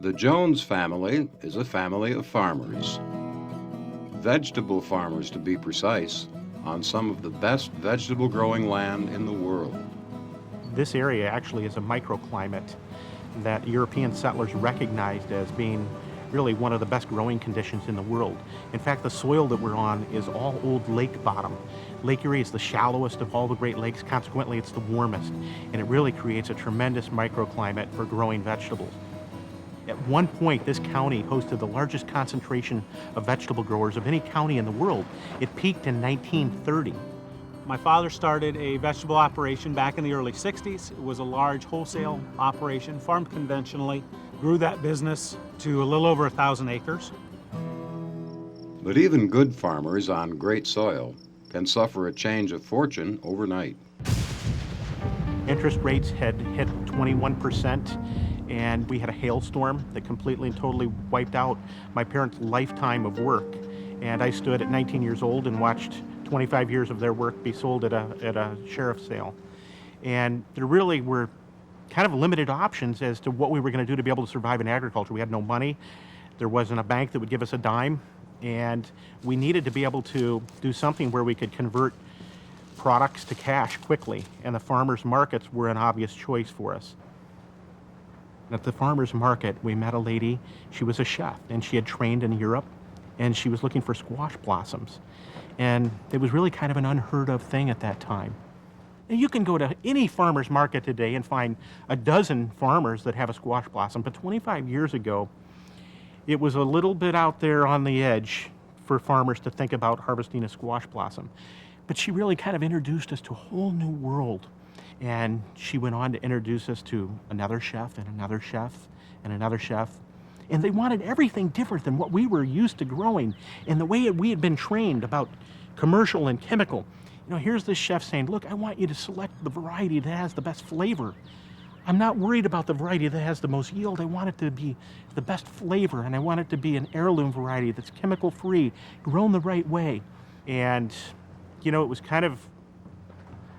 The Jones family is a family of farmers. Vegetable farmers, to be precise, on some of the best vegetable growing land in the world. This area actually is a microclimate that European settlers recognized as being really one of the best growing conditions in the world. In fact, the soil that we're on is all old lake bottom. Lake Erie is the shallowest of all the Great Lakes, consequently it's the warmest, and it really creates a tremendous microclimate for growing vegetables. At one point, this county hosted the largest concentration of vegetable growers of any county in the world. It peaked in 1930. My father started a vegetable operation back in the early 60s. It was a large wholesale operation, farmed conventionally, grew that business to a little over 1,000 acres. But even good farmers on great soil can suffer a change of fortune overnight. Interest rates had hit 21%, and we had a hailstorm that completely and totally wiped out my parents' lifetime of work. And I stood at 19 years old and watched 25 years of their work be sold at a sheriff's sale. And there really were kind of limited options as to what we were going to do to be able to survive in agriculture. We had no money. There wasn't a bank that would give us a dime. And we needed to be able to do something where we could convert products to cash quickly. And the farmers' markets were an obvious choice for us. At the farmers' market, we met a lady. She was a chef, and she had trained in Europe, and she was looking for squash blossoms. And it was really kind of an unheard of thing at that time. And you can go to any farmer's market today and find a dozen farmers that have a squash blossom, but 25 years ago, it was a little bit out there on the edge for farmers to think about harvesting a squash blossom. But she really kind of introduced us to a whole new world. And she went on to introduce us to another chef and another chef and another chef. And they wanted everything different than what we were used to growing and the way we had been trained about commercial and chemical. You know, here's this chef saying, look, I want you to select the variety that has the best flavor. I'm not worried about the variety that has the most yield. I want it to be the best flavor, and I want it to be an heirloom variety that's chemical-free, grown the right way. And, you know, it was kind of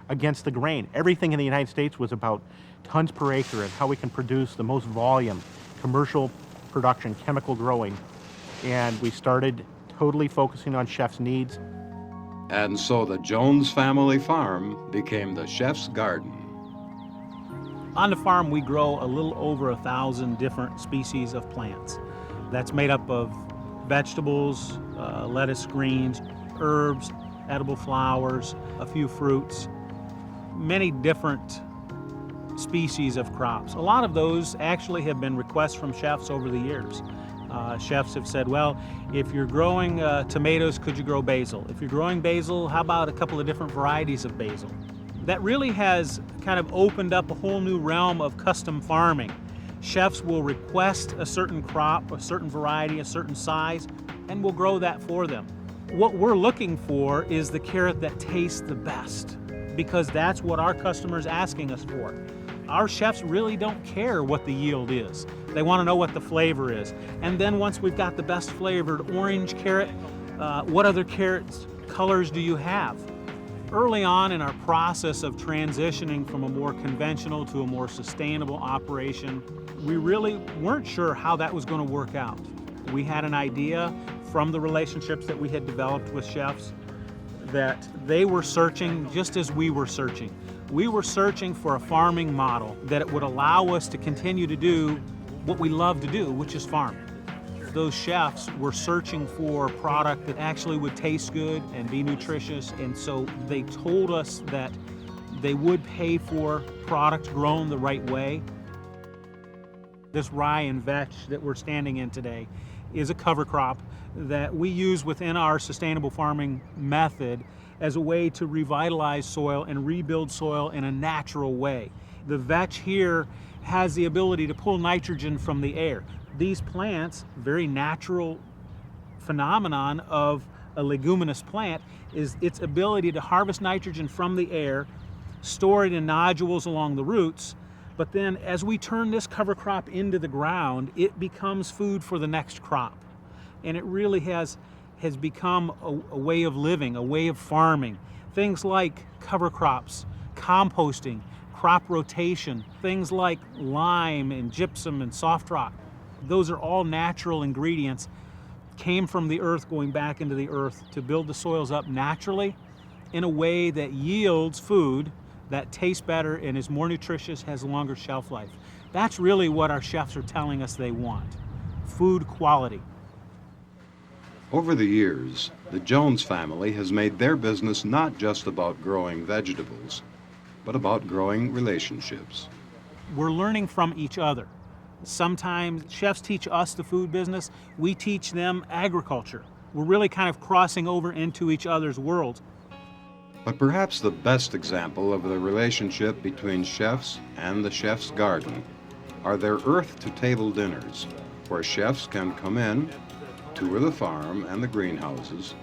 against the grain. Everything in the United States was about tons per acre and how we can produce the most volume, commercial production, chemical growing. And we started totally focusing on chef's needs. And so the Jones family farm became the chef's garden. On the farm, we grow a little over 1,000 different species of plants. That's made up of vegetables, lettuce, greens, herbs, edible flowers, a few fruits, many different species of crops. A lot of those actually have been requests from chefs over the years. Chefs have said, well, if you're growing tomatoes, could you grow basil? If you're growing basil, how about a couple of different varieties of basil? That really has kind of opened up a whole new realm of custom farming. Chefs will request a certain crop, a certain variety, a certain size, and we'll grow that for them. What we're looking for is the carrot that tastes the best, because that's what our customers are asking us for. Our chefs really don't care what the yield is. They want to know what the flavor is. And then once we've got the best flavored orange carrot, what other carrots colors do you have? Early on in our process of transitioning from a more conventional to a more sustainable operation, we really weren't sure how that was going to work out. We had an idea from the relationships that we had developed with chefs that they were searching just as we were searching. We were searching for a farming model that would allow us to continue to do what we love to do, which is farm. Those chefs were searching for a product that actually would taste good and be nutritious, and so they told us that they would pay for product grown the right way. This rye and vetch that we're standing in today is a cover crop that we use within our sustainable farming method as a way to revitalize soil and rebuild soil in a natural way. The vetch here has the ability to pull nitrogen from the air. These plants, very natural phenomenon of a leguminous plant, is its ability to harvest nitrogen from the air, store it in nodules along the roots, but then as we turn this cover crop into the ground, it becomes food for the next crop. And it really has become a way of living, a way of farming. Things like cover crops, composting, crop rotation, things like lime and gypsum and soft rock. Those are all natural ingredients, came from the earth, going back into the earth to build the soils up naturally in a way that yields food that tastes better and is more nutritious, has longer shelf life. That's really what our chefs are telling us they want, food quality. Over the years, the Jones family has made their business not just about growing vegetables, but about growing relationships. We're learning from each other. Sometimes chefs teach us the food business, we teach them agriculture. We're really kind of crossing over into each other's worlds. But perhaps the best example of the relationship between chefs and the chef's garden are their earth-to-table dinners, where chefs can come in, tour the farm and the greenhouses,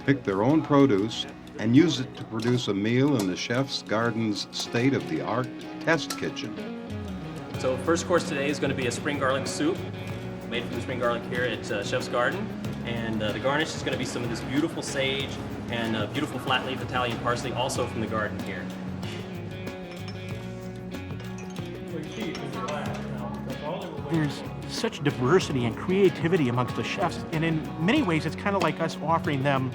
pick their own produce, and use it to produce a meal in the chef's garden's state-of-the-art test kitchen. So first course today is going to be a spring garlic soup made from the spring garlic here at Chef's Garden. And the garnish is going to be some of this beautiful sage and beautiful flat leaf Italian parsley, also from the garden here. There's such diversity and creativity amongst the chefs, and in many ways it's kind of like us offering them,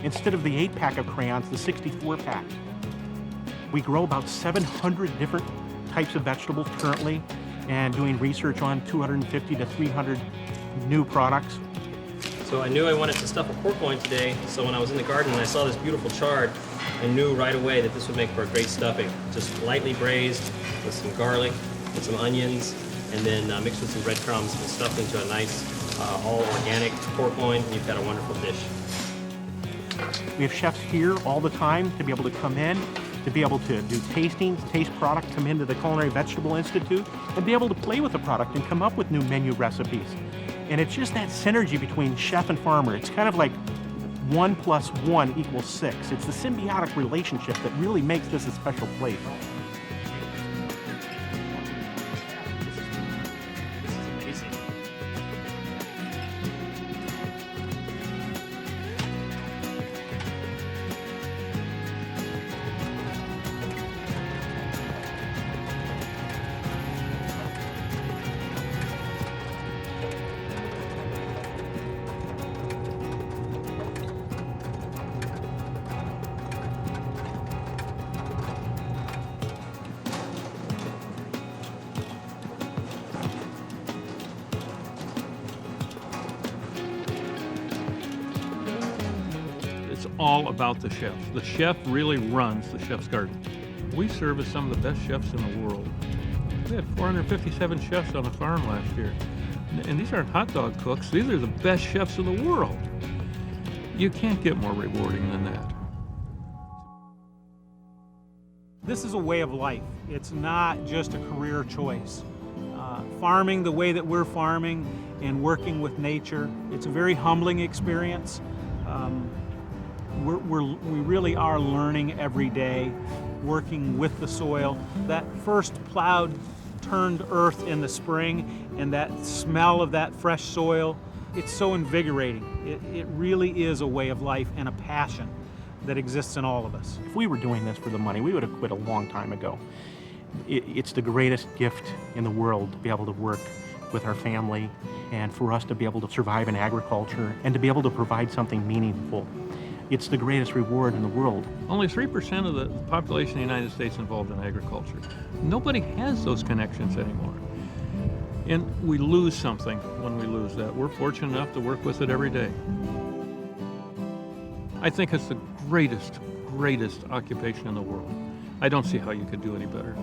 instead of the 8-pack of crayons, the 64-pack. We grow about 700 different types of vegetables currently, and doing research on 250 to 300 new products. So I knew I wanted to stuff a pork loin today, so when I was in the garden and I saw this beautiful chard, I knew right away that this would make for a great stuffing. Just lightly braised with some garlic and some onions, and then mixed with some breadcrumbs and stuffed into a nice, all organic pork loin, and you've got a wonderful dish. We have chefs here all the time to be able to come in, to be able to do tastings, taste product, come into the Culinary Vegetable Institute, and be able to play with the product and come up with new menu recipes. And it's just that synergy between chef and farmer. It's kind of like 1 + 1 = 6. It's the symbiotic relationship that really makes this a special place. It's all about the chef. The chef really runs the Chef's Garden. We service some of the best chefs in the world. We had 457 chefs on the farm last year. And these aren't hot dog cooks. These are the best chefs in the world. You can't get more rewarding than that. This is a way of life. It's not just a career choice. Farming the way that we're farming and working with nature, it's a very humbling experience. We really are learning every day, working with the soil. That first plowed, turned earth in the spring and that smell of that fresh soil, it's so invigorating. It really is a way of life and a passion that exists in all of us. If we were doing this for the money, we would have quit a long time ago. It's the greatest gift in the world to be able to work with our family and for us to be able to survive in agriculture and to be able to provide something meaningful. It's the greatest reward in the world. Only 3% of the population of the United States involved in agriculture. Nobody has those connections anymore. And we lose something when we lose that. We're fortunate enough to work with it every day. I think it's the greatest occupation in the world. I don't see how you could do any better.